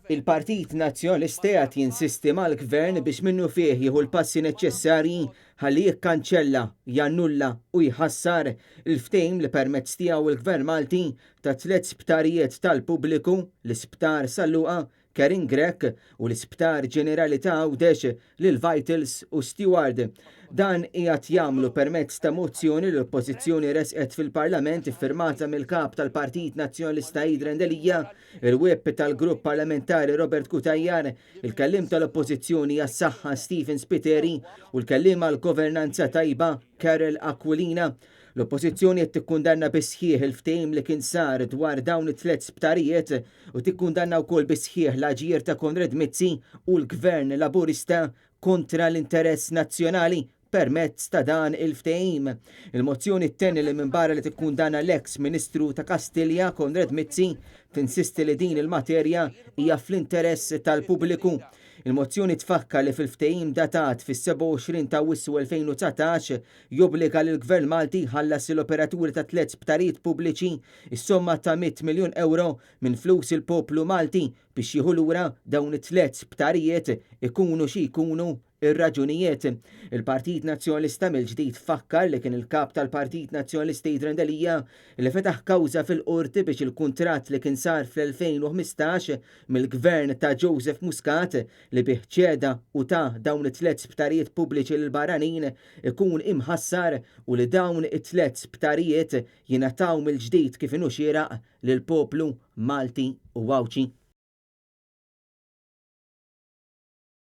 Il-Partit Nazzjonalisti qed jinsisti mal-Gvern biex minnu fih jieħu l-passi neċessarji ħalli jikkanċella, jannulla u jħassar il-ftehim li permezz tiegħu il-Gvern Malti ta' 3 sptarijiet tal-pubbliku, l-Isptar Salluqa, Kerin Grek u l-Isptar Ġenerali ta' Għawdex lil Vitals u Steward. Dan qiegħed jagħmlu permezz ta' mozzjoni li l-Oppożizzjoni resqet fil-Parlament iffirmata mill-kap tal-Partit Nazzjonalista Idren Delija, il-web tal-Grupp Parlamentari Robert Kutajjar, il-kellim tal-Oppożizzjoni għas-Saħħa Stephen Spiteri u l-kellim għall-Governanza Tajba Karel Aquilina. L-Oppożizzjoni qed tikkundanna bisħieħ il-ftehim li kien sar dwar dawn it-3 sptarijiet u tikkundanna wkoll bisħieħ l-aġir ta' Konrad Mizzi u l-Gvern Laburista kontra l-interess nazzjonali permezz ta' dan il-ftehim. Il-mozzjoni tenni li minbarra li tikkundanna l-ex Ministru ta' Kastilja Konrad Mizzi tinsisti li din il-materja hija fl-interess tal-pubbliku. Il-mozzjoni tfakka li fil-ftehim datat fis-27 ta' Wissu 2019 jobbliga lill gvern Malti ħallas l-operaturi ta' 3 sptarijiet pubbliċi is-somma ta' 100 miljun euro minn flus il-poplu Malti biex jieħu lura dawn it-3 sptarijiet ikunu xi jkunu ir-raġunijiet. Il-Partit Nazzjonalista mill-ġdid fakkar li kien il-kap tal-Partit Nazzjonalista Idren Delija li fetaħ kawża fil-qorti biex il-kuntratt li kien sar fl-2015 mill-gvern ta' Joseph Muscat li bih ċeda u ta' dawn it-3 sptarijiet pubbliċi lil barranin ikun imħassar u li dawn it-3 sptarijiet jingħataw mill-ġdid kif inhu xieraq lill poplu Malti u Għawċi.